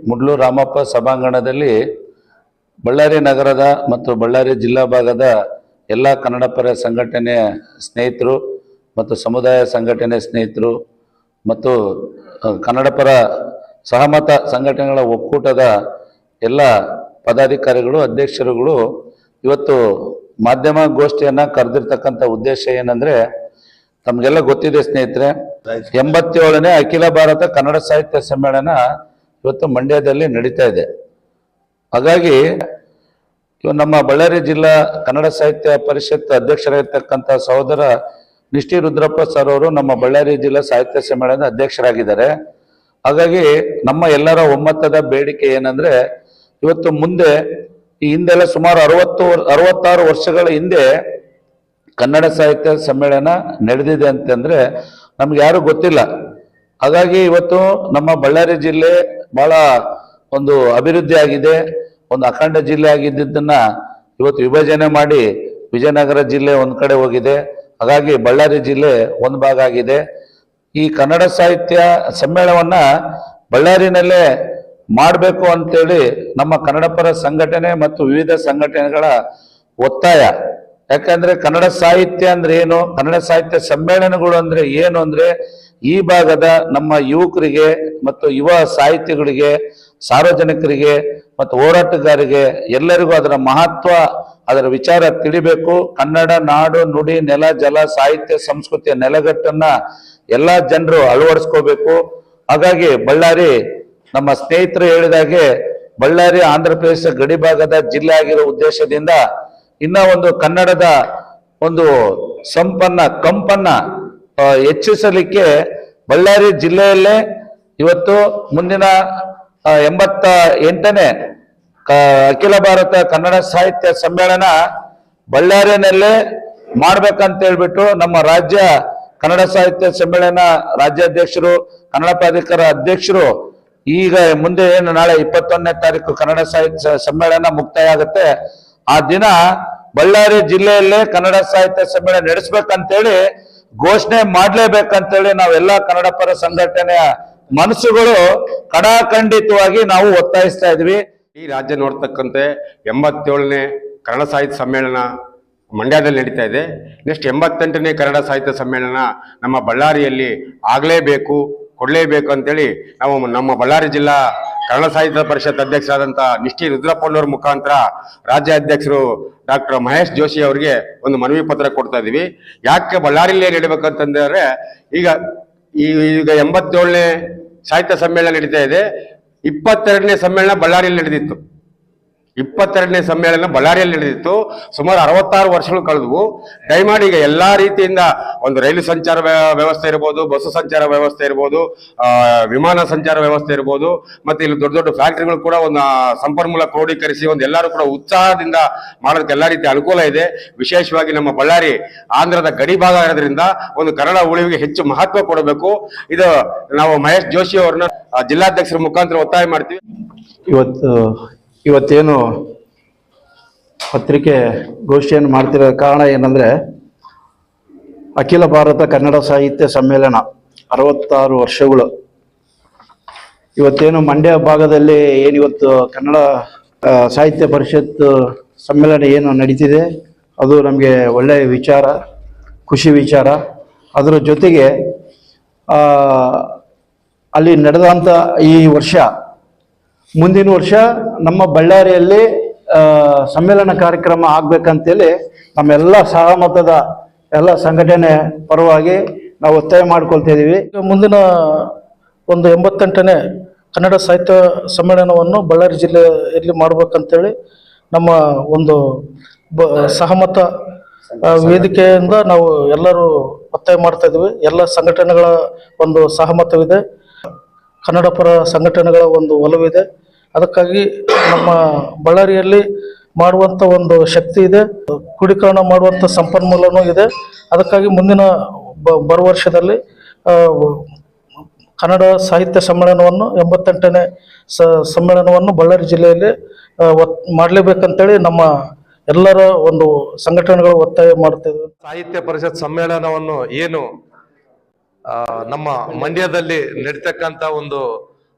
ಮುಡ್ಲು ರಾಮಪ್ಪ ಸಭಾಂಗಣದಲ್ಲಿ ಬಳ್ಳಾರಿ ನಗರದ ಮತ್ತು ಬಳ್ಳಾರಿ ಜಿಲ್ಲಾ ಭಾಗದ ಎಲ್ಲ ಕನ್ನಡ ಪರ ಸಂಘಟನೆಯ ಸ್ನೇಹಿತರು ಮತ್ತು ಸಮುದಾಯ ಸಂಘಟನೆ ಸ್ನೇಹಿತರು ಮತ್ತು ಕನ್ನಡ ಪರ ಸಹಮತ ಸಂಘಟನೆಗಳ ಒಕ್ಕೂಟದ ಎಲ್ಲ ಪದಾಧಿಕಾರಿಗಳು ಅಧ್ಯಕ್ಷರುಗಳು ಇವತ್ತು ಮಾಧ್ಯಮ ಗೋಷ್ಠಿಯನ್ನು ಕರೆದಿರ್ತಕ್ಕಂಥ ಉದ್ದೇಶ ಏನಂದ್ರೆ ತಮಗೆಲ್ಲ ಗೊತ್ತಿದೆ ಸ್ನೇಹಿತರೆ, 87ನೇ ಅಖಿಲ ಭಾರತ ಕನ್ನಡ ಸಾಹಿತ್ಯ ಸಮ್ಮೇಳನ ಇವತ್ತು ಮಂಡ್ಯದಲ್ಲಿ ನಡೀತಾ ಇದೆ. ಹಾಗಾಗಿ ನಮ್ಮ ಬಳ್ಳಾರಿ ಜಿಲ್ಲಾ ಕನ್ನಡ ಸಾಹಿತ್ಯ ಪರಿಷತ್ ಅಧ್ಯಕ್ಷರಾಗಿರ್ತಕ್ಕಂಥ ಸಹೋದರ ನಿಷ್ಠಿ ರುದ್ರಪ್ಪ ಸರ್ ಅವರು ನಮ್ಮ ಬಳ್ಳಾರಿ ಜಿಲ್ಲಾ ಸಾಹಿತ್ಯ ಸಮ್ಮೇಳನದ ಅಧ್ಯಕ್ಷರಾಗಿದ್ದಾರೆ. ಹಾಗಾಗಿ ನಮ್ಮ ಎಲ್ಲರ ಒಮ್ಮತದ ಬೇಡಿಕೆ ಏನಂದ್ರೆ, ಇವತ್ತು ಮುಂದೆ ಈ ಹಿಂದೆಲ್ಲ ಸುಮಾರು 66 ವರ್ಷಗಳ ಹಿಂದೆ ಕನ್ನಡ ಸಾಹಿತ್ಯ ಸಮ್ಮೇಳನ ನಡೆದಿದೆ ಅಂತಂದ್ರೆ ನಮ್ಗೆ ಯಾರು ಗೊತ್ತಿಲ್ಲ. ಹಾಗಾಗಿ ಇವತ್ತು ನಮ್ಮ ಬಳ್ಳಾರಿ ಜಿಲ್ಲೆ ಬಹಳ ಒಂದು ಅಭಿವೃದ್ಧಿ ಆಗಿದೆ. ಒಂದು ಅಖಂಡ ಜಿಲ್ಲೆ ಆಗಿದ್ದನ್ನ ಇವತ್ತು ವಿಭಜನೆ ಮಾಡಿ ವಿಜಯನಗರ ಜಿಲ್ಲೆ ಒಂದ್ ಕಡೆ ಹೋಗಿದೆ. ಹಾಗಾಗಿ ಬಳ್ಳಾರಿ ಜಿಲ್ಲೆ ಒಂದು ಭಾಗ ಆಗಿದೆ. ಈ ಕನ್ನಡ ಸಾಹಿತ್ಯ ಸಮ್ಮೇಳನವನ್ನ ಬಳ್ಳಾರಿನಲ್ಲೇ ಮಾಡಬೇಕು ಅಂತೇಳಿ ನಮ್ಮ ಕನ್ನಡ ಪರ ಸಂಘಟನೆ ಮತ್ತು ವಿವಿಧ ಸಂಘಟನೆಗಳ ಒತ್ತಾಯ. ಯಾಕಂದ್ರೆ ಕನ್ನಡ ಸಾಹಿತ್ಯ ಅಂದ್ರೆ ಏನು, ಕನ್ನಡ ಸಾಹಿತ್ಯ ಸಮ್ಮೇಳನಗಳು ಅಂದ್ರೆ ಏನು ಅಂದ್ರೆ ಈ ಭಾಗದ ನಮ್ಮ ಯುವಕರಿಗೆ ಮತ್ತು ಯುವ ಸಾಹಿತಿಗಳಿಗೆ, ಸಾರ್ವಜನಿಕರಿಗೆ ಮತ್ತು ಹೋರಾಟಗಾರರಿಗೆ ಎಲ್ಲರಿಗೂ ಅದರ ಮಹತ್ವ, ಅದರ ವಿಚಾರ ತಿಳಿಬೇಕು. ಕನ್ನಡ ನಾಡು ನುಡಿ ನೆಲ ಜಲ ಸಾಹಿತ್ಯ ಸಂಸ್ಕೃತಿಯ ನೆಲೆಗಟ್ಟನ್ನ ಎಲ್ಲಾ ಜನರು ಅಳವಡಿಸ್ಕೋಬೇಕು. ಹಾಗಾಗಿ ಬಳ್ಳಾರಿ ನಮ್ಮ ಸ್ನೇಹಿತರು ಹೇಳಿದಾಗೆ ಬಳ್ಳಾರಿ ಆಂಧ್ರ ಪ್ರದೇಶ ಗಡಿ ಭಾಗದ ಜಿಲ್ಲೆ ಆಗಿರೋ ಉದ್ದೇಶದಿಂದ ಇನ್ನ ಒಂದು ಕನ್ನಡದ ಒಂದು ಕಂಪನ್ನ ಹೆಚ್ಚಿಸಲಿಕ್ಕೆ ಬಳ್ಳಾರಿ ಜಿಲ್ಲೆಯಲ್ಲೇ ಇವತ್ತು ಮುಂದಿನ 88ನೇ ಅಖಿಲ ಭಾರತ ಕನ್ನಡ ಸಾಹಿತ್ಯ ಸಮ್ಮೇಳನ ಬಳ್ಳಾರಿನಲ್ಲೇ ಮಾಡ್ಬೇಕಂತ ಹೇಳ್ಬಿಟ್ಟು ನಮ್ಮ ರಾಜ್ಯ ಕನ್ನಡ ಸಾಹಿತ್ಯ ಸಮ್ಮೇಳನ ರಾಜ್ಯಾಧ್ಯಕ್ಷರು, ಕನ್ನಡ ಪ್ರಾಧಿಕಾರ ಅಧ್ಯಕ್ಷರು ಈಗ ಮುಂದೆ ಏನು ನಾಳೆ 21ನೇ ತಾರೀಕು ಕನ್ನಡ ಸಾಹಿತ್ಯ ಸಮ್ಮೇಳನ ಮುಕ್ತಾಯ ಆಗುತ್ತೆ. ಆ ದಿನ ಬಳ್ಳಾರಿ ಜಿಲ್ಲೆಯಲ್ಲೇ ಕನ್ನಡ ಸಾಹಿತ್ಯ ಸಮ್ಮೇಳನ ನಡೆಸ್ಬೇಕಂತೇಳಿ ಘೋಷಣೆ ಮಾಡ್ಲೇಬೇಕಂತೇಳಿ ನಾವೆಲ್ಲ ಕನ್ನಡ ಪರ ಸಂಘಟನೆಯ ಮನಸ್ಸುಗಳು ಕಡಾಖಂಡಿತವಾಗಿ ನಾವು ಒತ್ತಾಯಿಸ್ತಾ ಇದ್ವಿ. ಈ ರಾಜ್ಯ ನೋಡ್ತಕ್ಕಂತೆ 87ನೇ ಕನ್ನಡ ಸಾಹಿತ್ಯ ಸಮ್ಮೇಳನ ಮಂಡ್ಯದಲ್ಲಿ ನಡೀತಾ ಇದೆ. ನೆಕ್ಸ್ಟ್ 88ನೇ ಕನ್ನಡ ಸಾಹಿತ್ಯ ಸಮ್ಮೇಳನ ನಮ್ಮ ಬಳ್ಳಾರಿಯಲ್ಲಿ ಆಗಲೇಬೇಕು, ಕೊಡಲೇಬೇಕು ಅಂತೇಳಿ ನಾವು ನಮ್ಮ ಬಳ್ಳಾರಿ ಜಿಲ್ಲಾ ಕನ್ನಡ ಸಾಹಿತ್ಯ ಪರಿಷತ್ ಅಧ್ಯಕ್ಷರಾದಂಥ ನಿಷ್ಠಿ ರುದ್ರಪ್ಪನವ್ರ ಮುಖಾಂತರ ರಾಜ್ಯಾಧ್ಯಕ್ಷರು ಡಾಕ್ಟರ್ ಮಹೇಶ್ ಜೋಶಿ ಅವರಿಗೆ ಒಂದು ಮನವಿ ಪತ್ರ ಕೊಡ್ತಾ ಇದೀವಿ. ಯಾಕೆ ಬಳ್ಳಾರಿಯಲ್ಲೇ ನಡೀಬೇಕಂತಂದ್ರೆ ಈಗ 87ನೇ ಸಾಹಿತ್ಯ ಸಮ್ಮೇಳನ ನಡೀತಾ ಇದೆ. 22ನೇ ಸಮ್ಮೇಳನ ಬಳ್ಳಾರಿಯಲ್ಲಿ ನಡೆದಿತ್ತು. 22ನೇ ಸಮ್ಮೇಳನ ಬಳ್ಳಾರಿಯಲ್ಲಿ ನಡೆದಿತ್ತು. ಸುಮಾರು 66 ವರ್ಷಗಳು ಕಳೆದವು. ದಯಮಾಡಿ ಈಗ ಎಲ್ಲಾ ರೀತಿಯಿಂದ ಒಂದು ರೈಲು ಸಂಚಾರ ವ್ಯವಸ್ಥೆ ಇರ್ಬೋದು, ಬಸ್ಸು ಸಂಚಾರ ವ್ಯವಸ್ಥೆ ಇರ್ಬೋದು, ವಿಮಾನ ಸಂಚಾರ ವ್ಯವಸ್ಥೆ ಇರ್ಬೋದು, ಮತ್ತೆ ಇಲ್ಲಿ ದೊಡ್ಡ ದೊಡ್ಡ ಫ್ಯಾಕ್ಟರಿಗಳು ಕೂಡ ಒಂದು ಸಂಪನ್ಮೂಲ ಕ್ರೋಢೀಕರಿಸಿ ಒಂದು ಎಲ್ಲರೂ ಕೂಡ ಉತ್ಸಾಹದಿಂದ ಮಾಡೋದಕ್ಕೆ ಎಲ್ಲಾ ರೀತಿಯ ಅನುಕೂಲ ಇದೆ. ವಿಶೇಷವಾಗಿ ನಮ್ಮ ಬಳ್ಳಾರಿ ಆಂಧ್ರದ ಗಡಿ ಭಾಗ ಇರೋದ್ರಿಂದ ಒಂದು ಕನ್ನಡ ಉಳಿವಿಗೆ ಹೆಚ್ಚು ಮಹತ್ವ ಕೊಡಬೇಕು. ಇದು ನಾವು ಮಹೇಶ್ ಜೋಶಿ ಅವ್ರನ್ನ ಜಿಲ್ಲಾಧ್ಯಕ್ಷರ ಮುಖಾಂತರ ಒತ್ತಾಯ ಮಾಡ್ತೀವಿ. ಇವತ್ತೇನು ಪತ್ರಿಕೆ ಗೋಷ್ಠಿಯನ್ನು ಮಾಡ್ತಿರೋ ಕಾರಣ ಏನಂದರೆ, ಅಖಿಲ ಭಾರತ ಕನ್ನಡ ಸಾಹಿತ್ಯ ಸಮ್ಮೇಳನ 66 ವರ್ಷಗಳು. ಇವತ್ತೇನು ಮಂಡ್ಯ ಭಾಗದಲ್ಲಿ ಏನಿವತ್ತು ಕನ್ನಡ ಸಾಹಿತ್ಯ ಪರಿಷತ್ ಸಮ್ಮೇಳನ ಏನು ನಡೀತಿದೆ, ಅದು ನಮಗೆ ಒಳ್ಳೆಯ ವಿಚಾರ, ಖುಷಿ ವಿಚಾರ. ಅದರ ಜೊತೆಗೆ ಅಲ್ಲಿ ನಡೆದಂಥ ಈ ವರ್ಷ, ಮುಂದಿನ ವರ್ಷ ನಮ್ಮ ಬಳ್ಳಾರಿಯಲ್ಲಿ ಸಮ್ಮೇಳನ ಕಾರ್ಯಕ್ರಮ ಆಗ್ಬೇಕಂತೇಳಿ ನಮ್ಮೆಲ್ಲ ಸಹಮತದ ಎಲ್ಲ ಸಂಘಟನೆ ಪರವಾಗಿ ನಾವು ಒತ್ತಾಯ ಮಾಡ್ಕೊಳ್ತಾ ಇದ್ದೀವಿ. ಮುಂದಿನ ಒಂದು 88ನೇ ಕನ್ನಡ ಸಾಹಿತ್ಯ ಸಮ್ಮೇಳನವನ್ನು ಬಳ್ಳಾರಿ ಜಿಲ್ಲೆಯಲ್ಲಿ ಮಾಡ್ಬೇಕಂತೇಳಿ ನಮ್ಮ ಒಂದು ಸಹಮತ ವೇದಿಕೆಯಿಂದ ನಾವು ಎಲ್ಲರೂ ಒತ್ತಾಯ ಮಾಡ್ತಾ ಇದ್ದೀವಿ. ಎಲ್ಲ ಸಂಘಟನೆಗಳ ಒಂದು ಸಹಮತವಿದೆ, ಕನ್ನಡ ಪರ ಸಂಘಟನೆಗಳ ಒಂದು ಒಲವಿದೆ. ಅದಕ್ಕಾಗಿ ನಮ್ಮ ಬಳ್ಳಾರಿಯಲ್ಲಿ ಮಾಡುವಂಥ ಒಂದು ಶಕ್ತಿ ಇದೆ, ಕ್ರೋಢೀಕರಣ ಮಾಡುವಂಥ ಸಂಪನ್ಮೂಲನೂ ಇದೆ. ಅದಕ್ಕಾಗಿ ಮುಂದಿನ ಬರುವ ವರ್ಷದಲ್ಲಿ ಕನ್ನಡ ಸಾಹಿತ್ಯ ಸಮ್ಮೇಳನವನ್ನು 88ನೇ ಸಮ್ಮೇಳನವನ್ನು ಬಳ್ಳಾರಿ ಜಿಲ್ಲೆಯಲ್ಲಿ ಮಾಡಲೇಬೇಕಂತೇಳಿ ನಮ್ಮ ಎಲ್ಲರ ಒಂದು ಸಂಘಟನೆಗಳು ಒತ್ತಾಯ ಮಾಡ್ತಿದ್ವಿ. ಸಾಹಿತ್ಯ ಪರಿಷತ್ ಸಮ್ಮೇಳನವನ್ನು ಏನು ನಮ್ಮ ಮಂಡ್ಯದಲ್ಲಿ ನಡೀತಕ್ಕಂಥ ಒಂದು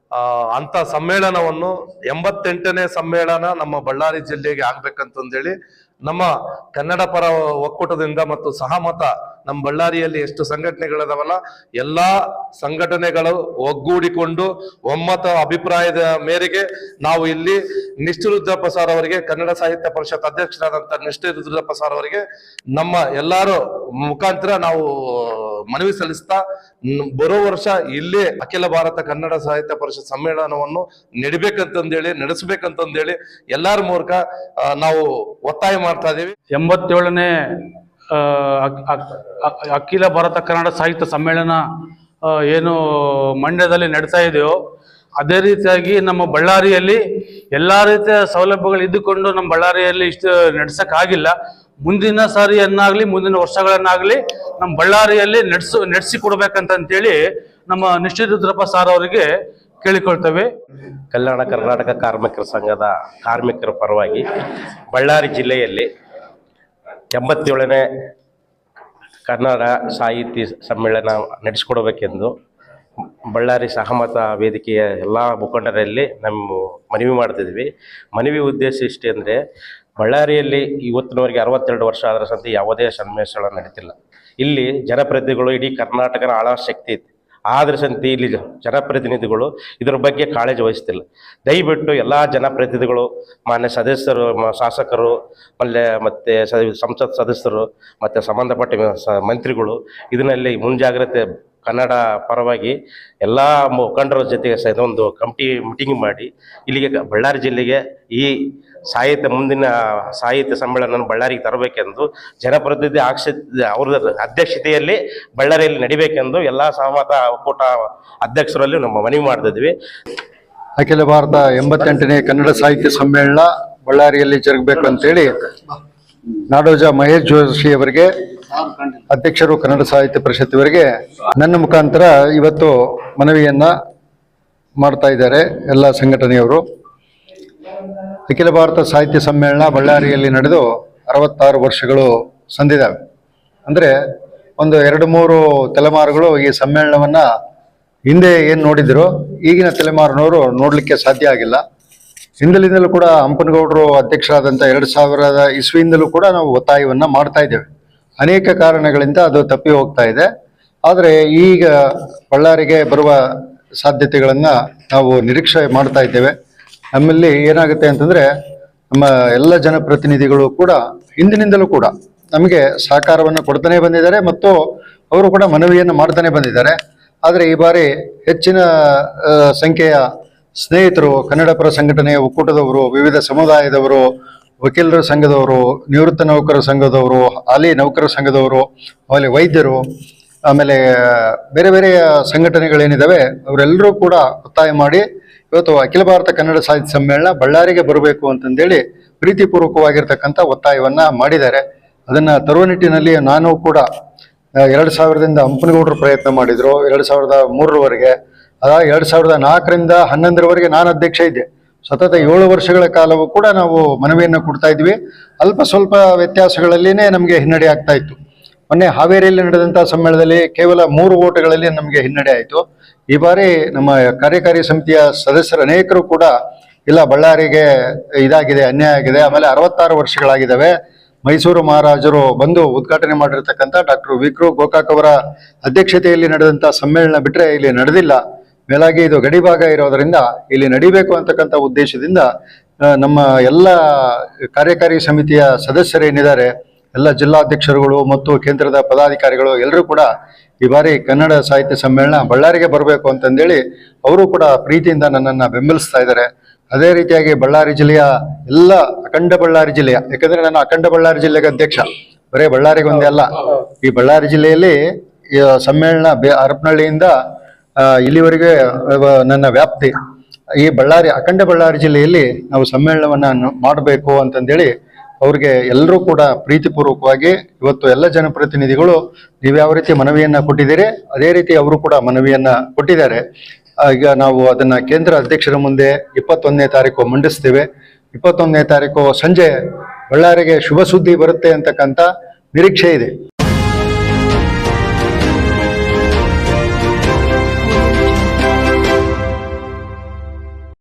ಅಂತ ಸಮ್ಮೇಳನವನ್ನು 88ನೇ ಸಮ್ಮೇಳನ ನಮ್ಮ ಬಳ್ಳಾರಿ ಜಿಲ್ಲೆಗೆ ಆಗ್ಬೇಕಂತಂದೇಳಿ ನಮ್ಮ ಕನ್ನಡ ಪರ ಒಕ್ಕೂಟದಿಂದ ಮತ್ತು ಸಹಮತ ನಮ್ಮ ಬಳ್ಳಾರಿಯಲ್ಲಿ ಎಷ್ಟು ಸಂಘಟನೆಗಳಿದಾವಲ್ಲ ಎಲ್ಲಾ ಸಂಘಟನೆಗಳು ಒಗ್ಗೂಡಿಕೊಂಡು ಒಮ್ಮತ ಅಭಿಪ್ರಾಯದ ಮೇರೆಗೆ ನಾವು ಇಲ್ಲಿ ನಿಷ್ಠ ರುದ್ರಪ್ಪ ಸರ್ ಅವರಿಗೆ ಕನ್ನಡ ಸಾಹಿತ್ಯ ಪರಿಷತ್ ಅಧ್ಯಕ್ಷರಾದಂತ ನಿಷ್ಠ ರುದ್ರಪ್ಪ ಸರ್ ಅವರಿಗೆ ನಮ್ಮ ಎಲ್ಲಾರು ಮುಖಾಂತರ ನಾವು ಮನವಿ ಸಲ್ಲಿಸ್ತಾ ಬರೋ ವರ್ಷ ಇಲ್ಲೇ ಅಖಿಲ ಭಾರತ ಕನ್ನಡ ಸಾಹಿತ್ಯ ಪರಿಷತ್ ಸಮ್ಮೇಳನವನ್ನು ನಡೆಸಬೇಕಂತಂದೇಳಿ ಎಲ್ಲಾರ ಮೂಲಕ ನಾವು ಒತ್ತಾಯ ಮಾಡ್ತಾ ಇದೀವಿ. 87ನೇ ಅಖಿಲ ಭಾರತ ಕನ್ನಡ ಸಾಹಿತ್ಯ ಸಮ್ಮೇಳನ ಏನು ಮಂಡ್ಯದಲ್ಲಿ ನಡೀತಾ ಇದೆಯೋ ಅದೇ ರೀತಿಯಾಗಿ ನಮ್ಮ ಬಳ್ಳಾರಿಯಲ್ಲಿ ಎಲ್ಲಾ ರೀತಿಯ ಸೌಲಭ್ಯಗಳು ಇದ್ದುಕೊಂಡು ನಮ್ಮ ಬಳ್ಳಾರಿಯಲ್ಲಿ ಇಷ್ಟು ನಡೆಸಕ್ಕಾಗಿಲ್ಲ. ಮುಂದಿನ ಸಾರಿಯನ್ನಾಗ್ಲಿ ಮುಂದಿನ ವರ್ಷಗಳನ್ನಾಗ್ಲಿ ನಮ್ಮ ಬಳ್ಳಾರಿಯಲ್ಲಿ ನಡೆಸಿಕೊಡ್ಬೇಕಂತೇಳಿ ನಮ್ಮ ನಿಷ್ಠ ರುದ್ರಪ್ಪ ಸಾರ್ ಅವರಿಗೆ ಕೇಳಿಕೊಳ್ತೇವೆ. ಕರ್ನಾಟಕ ಕಾರ್ಮಿಕರ ಸಂಘದ ಕಾರ್ಮಿಕರ ಪರವಾಗಿ ಬಳ್ಳಾರಿ ಜಿಲ್ಲೆಯಲ್ಲಿ 87ನೇ ಕನ್ನಡ ಸಾಹಿತ್ಯ ಸಮ್ಮೇಳನ ನಡೆಸಿಕೊಡಬೇಕೆಂದು ಬಳ್ಳಾರಿ ಸಹಮತ ವೇದಿಕೆಯ ಎಲ್ಲ ಮುಖಂಡರಲ್ಲಿ ನಮ್ಮ ಮನವಿ ಮಾಡ್ತಿದ್ವಿ. ಮನವಿ ಉದ್ದೇಶ ಇಷ್ಟೇ ಅಂದರೆ, ಬಳ್ಳಾರಿಯಲ್ಲಿ ಇವತ್ತಿನವರೆಗೆ 62 ವರ್ಷ ಆದರ ಸಂತೆ ಯಾವುದೇ ಸಮ್ಮೇಳನ ನಡೀತಿಲ್ಲ. ಇಲ್ಲಿ ಜನಪ್ರತಿನಿಧಿಗಳು ಇಡೀ ಕರ್ನಾಟಕನ ಆಳೋ ಶಕ್ತಿ ಐತಿ. ಆದ್ರ ಸಂತೆ ಇಲ್ಲಿ ಜನಪ್ರತಿನಿಧಿಗಳು ಇದರ ಬಗ್ಗೆ ಕಾಳಜಿ ವಹಿಸ್ತಿಲ್ಲ. ದಯವಿಟ್ಟು ಎಲ್ಲ ಜನಪ್ರತಿನಿಧಿಗಳು, ಮಾನ್ಯ ಸದಸ್ಯರು, ಶಾಸಕರು, ಮತ್ತೆ ಸಂಸತ್ ಸದಸ್ಯರು ಮತ್ತು ಸಂಬಂಧಪಟ್ಟ ಮಂತ್ರಿಗಳು ಇದರಲ್ಲಿ ಮುಂಜಾಗ್ರತೆ ಕನ್ನಡ ಪರವಾಗಿ ಎಲ್ಲ ಮುಖಂಡರ ಜೊತೆಗೆ ಸಹಿತ ಒಂದು ಕಮಿಟಿ ಮೀಟಿಂಗ್ ಮಾಡಿ ಇಲ್ಲಿಗೆ ಬಳ್ಳಾರಿ ಜಿಲ್ಲೆಗೆ ಈ ಮುಂದಿನ ಸಾಹಿತ್ಯ ಸಮ್ಮೇಳನ ಬಳ್ಳಾರಿಗೆ ತರಬೇಕೆಂದು ಜನಪ್ರತಿನಿಧಿ ಅವ್ರ ಅಧ್ಯಕ್ಷತೆಯಲ್ಲಿ ಬಳ್ಳಾರಿಯಲ್ಲಿ ನಡಿಬೇಕೆಂದು ಎಲ್ಲ ಸಹಮತ ಒಕ್ಕೂಟ ಅಧ್ಯಕ್ಷರಲ್ಲಿ ನಮ್ಮ ಮನವಿ ಮಾಡ್ತಿದ್ವಿ. ಅಖಿಲ ಭಾರತ 88ನೇ ಕನ್ನಡ ಸಾಹಿತ್ಯ ಸಮ್ಮೇಳನ ಬಳ್ಳಾರಿಯಲ್ಲಿ ಜರುಗಬೇಕು ಅಂತೇಳಿ ನಾಡೋಜ ಮಹೇಶ್ ಜೋಶಿ ಅವರಿಗೆ, ಅಧ್ಯಕ್ಷರು ಕನ್ನಡ ಸಾಹಿತ್ಯ ಪರಿಷತ್ ಇವರಿಗೆ ನನ್ನ ಮುಖಾಂತರ ಇವತ್ತು ಮನವಿಯನ್ನ ಮಾಡ್ತಾ ಇದ್ದಾರೆ ಎಲ್ಲ ಸಂಘಟನೆಯವರು. ಅಖಿಲ ಭಾರತ ಸಾಹಿತ್ಯ ಸಮ್ಮೇಳನ ಬಳ್ಳಾರಿಯಲ್ಲಿ ನಡೆದು 66 ವರ್ಷಗಳು ಸಂದಿದ್ದಾವೆ. ಅಂದರೆ ಒಂದು 2-3 ತಲೆಮಾರುಗಳು ಈ ಸಮ್ಮೇಳನವನ್ನ ಹಿಂದೆ ಏನು ನೋಡಿದ್ರು ಈಗಿನ ತಲೆಮಾರಿನವರು ನೋಡಲಿಕ್ಕೆ ಸಾಧ್ಯ ಆಗಿಲ್ಲ. ಹಿಂದಲಿಂದಲೂ ಕೂಡ ಹಂಪನಗೌಡರು ಅಧ್ಯಕ್ಷರಾದಂಥ 2000 ಇಸ್ವಿಯಿಂದಲೂ ಕೂಡ ನಾವು ಒತ್ತಾಯವನ್ನ ಮಾಡ್ತಾ ಇದ್ದೇವೆ. ಅನೇಕ ಕಾರಣಗಳಿಂದ ಅದು ತಪ್ಪಿ ಹೋಗ್ತಾ ಇದೆ. ಆದರೆ ಈಗ ಬಳ್ಳಾರಿಗೆ ಬರುವ ಸಾಧ್ಯತೆಗಳನ್ನ ನಾವು ನಿರೀಕ್ಷೆ ಮಾಡ್ತಾ ಇದ್ದೇವೆ. ನಮ್ಮಲ್ಲಿ ಏನಾಗುತ್ತೆ ಅಂತಂದ್ರೆ, ನಮ್ಮ ಎಲ್ಲ ಜನಪ್ರತಿನಿಧಿಗಳು ಕೂಡ ಹಿಂದಿನಿಂದಲೂ ಕೂಡ ನಮಗೆ ಸಹಕಾರವನ್ನು ಕೊಡ್ತಾನೆ ಬಂದಿದ್ದಾರೆ ಮತ್ತು ಅವರು ಕೂಡ ಮನವಿಯನ್ನು ಮಾಡ್ತಾನೆ ಬಂದಿದ್ದಾರೆ. ಆದರೆ ಈ ಬಾರಿ ಹೆಚ್ಚಿನ ಸಂಖ್ಯೆಯ ಸ್ನೇಹಿತರು, ಕನ್ನಡ ಪರ ಸಂಘಟನೆಯ ಒಕ್ಕೂಟದವರು, ವಿವಿಧ ಸಮುದಾಯದವರು, ವಕೀಲರ ಸಂಘದವರು, ನಿವೃತ್ತ ನೌಕರರ ಸಂಘದವರು, ಹಾಲಿ ನೌಕರರ ಸಂಘದವರು, ಆಮೇಲೆ ವೈದ್ಯರು, ಆಮೇಲೆ ಬೇರೆ ಬೇರೆ ಸಂಘಟನೆಗಳೇನಿದ್ದಾವೆ ಅವರೆಲ್ಲರೂ ಕೂಡ ಒತ್ತಾಯ ಮಾಡಿ ಇವತ್ತು ಅಖಿಲ ಭಾರತ ಕನ್ನಡ ಸಾಹಿತ್ಯ ಸಮ್ಮೇಳನ ಬಳ್ಳಾರಿಗೆ ಬರಬೇಕು ಅಂತಂದೇಳಿ ಪ್ರೀತಿಪೂರ್ವಕವಾಗಿರ್ತಕ್ಕಂಥ ಒತ್ತಾಯವನ್ನ ಮಾಡಿದ್ದಾರೆ. ಅದನ್ನ ತರುವ ನಿಟ್ಟಿನಲ್ಲಿ ನಾನು ಕೂಡ 2000ದಿಂದ ಹಂಪನಗೌಡರು ಪ್ರಯತ್ನ ಮಾಡಿದ್ರು, 2003ರವರೆಗೆ, 2004ರಿಂದ 2011ರವರೆಗೆ ನಾನು ಅಧ್ಯಕ್ಷ ಇದ್ದೆ. ಸತತ 7 ವರ್ಷಗಳ ಕಾಲವೂ ಕೂಡ ನಾವು ಮನವಿಯನ್ನು ಕೊಡ್ತಾ ಇದ್ವಿ. ಅಲ್ಪ ಸ್ವಲ್ಪ ವ್ಯತ್ಯಾಸಗಳಲ್ಲಿನೇ ನಮಗೆ ಹಿನ್ನಡೆ ಆಗ್ತಾ ಇತ್ತು. ಮೊನ್ನೆ ಹಾವೇರಿಯಲ್ಲಿ ನಡೆದಂಥ ಸಮ್ಮೇಳನದಲ್ಲಿ ಕೇವಲ 3 ಓಟುಗಳಲ್ಲಿ ನಮಗೆ ಹಿನ್ನಡೆ ಆಯಿತು. ಈ ಬಾರಿ ನಮ್ಮ ಕಾರ್ಯಕಾರಿ ಸಮಿತಿಯ ಸದಸ್ಯರು ಅನೇಕರು ಕೂಡ ಇಲ್ಲ, ಬಳ್ಳಾರಿಗೆ ಇದಾಗಿದೆ, ಅನ್ಯಾಯ ಆಗಿದೆ, ಆಮೇಲೆ 66 ವರ್ಷಗಳಾಗಿದ್ದಾವೆ. ಮೈಸೂರು ಮಹಾರಾಜರು ಬಂದು ಉದ್ಘಾಟನೆ ಮಾಡಿರ್ತಕ್ಕಂಥ ಡಾಕ್ಟರ್ ವಿಕ್ರು ಗೋಕಾಕ್ ಅವರ ಅಧ್ಯಕ್ಷತೆಯಲ್ಲಿ ನಡೆದಂಥ ಸಮ್ಮೇಳನ ಬಿಟ್ಟರೆ ಇಲ್ಲಿ ನಡೆದಿಲ್ಲ. ಮೇಲಾಗಿ ಇದು ಗಡಿಭಾಗ ಇರೋದರಿಂದ ಇಲ್ಲಿ ನಡಿಬೇಕು ಅಂತಕ್ಕಂಥ ಉದ್ದೇಶದಿಂದ ನಮ್ಮ ಎಲ್ಲ ಕಾರ್ಯಕಾರಿ ಸಮಿತಿಯ ಸದಸ್ಯರೇನಿದ್ದಾರೆ, ಎಲ್ಲ ಜಿಲ್ಲಾಧ್ಯಕ್ಷರುಗಳು ಮತ್ತು ಕೇಂದ್ರದ ಪದಾಧಿಕಾರಿಗಳು ಎಲ್ಲರೂ ಕೂಡ ಈ ಬಾರಿ ಕನ್ನಡ ಸಾಹಿತ್ಯ ಸಮ್ಮೇಳನ ಬಳ್ಳಾರಿಗೆ ಬರಬೇಕು ಅಂತಂದೇಳಿ ಅವರು ಕೂಡ ಪ್ರೀತಿಯಿಂದ ನನ್ನನ್ನು ಬೆಂಬಲಿಸ್ತಾ ಇದ್ದಾರೆ. ಅದೇ ರೀತಿಯಾಗಿ ಬಳ್ಳಾರಿ ಜಿಲ್ಲೆಯ ಎಲ್ಲ ಅಖಂಡ ಬಳ್ಳಾರಿ ಜಿಲ್ಲೆಯ, ಯಾಕಂದ್ರೆ ನಾನು ಅಖಂಡ ಬಳ್ಳಾರಿ ಜಿಲ್ಲೆಗೆ ಅಧ್ಯಕ್ಷ, ಬರೇ ಬಳ್ಳಾರಿಗೆ ಒಂದೇ ಅಲ್ಲ, ಈ ಬಳ್ಳಾರಿ ಜಿಲ್ಲೆಯಲ್ಲಿ ಸಮ್ಮೇಳನ ಹರಪನಹಳ್ಳಿಯಿಂದ ಇಲ್ಲಿವರೆಗೆ ನನ್ನ ವ್ಯಾಪ್ತಿ. ಈ ಬಳ್ಳಾರಿ ಅಖಂಡ ಬಳ್ಳಾರಿ ಜಿಲ್ಲೆಯಲ್ಲಿ ನಾವು ಸಮ್ಮೇಳನವನ್ನ ಮಾಡಬೇಕು ಅಂತಂದೇಳಿ ಅವ್ರಿಗೆ ಎಲ್ಲರೂ ಕೂಡ ಪ್ರೀತಿಪೂರ್ವಕವಾಗಿ ಇವತ್ತು ಎಲ್ಲ ಜನಪ್ರತಿನಿಧಿಗಳು ನೀವು ಯಾವ ರೀತಿ ಮನವಿಯನ್ನ ಕೊಟ್ಟಿದ್ದೀರಿ ಅದೇ ರೀತಿ ಅವರು ಕೂಡ ಮನವಿಯನ್ನ ಕೊಟ್ಟಿದ್ದಾರೆ. ಈಗ ನಾವು ಅದನ್ನ ಕೇಂದ್ರ ಅಧ್ಯಕ್ಷರ ಮುಂದೆ 21ನೇ ತಾರೀಕು ಮಂಡಿಸ್ತೇವೆ. 21ನೇ ತಾರೀಕು ಸಂಜೆ ಬಳ್ಳಾರಿಗೆ ಶುಭ ಸುದ್ದಿ ಬರುತ್ತೆ ಅಂತಕ್ಕಂಥ ನಿರೀಕ್ಷೆ ಇದೆ.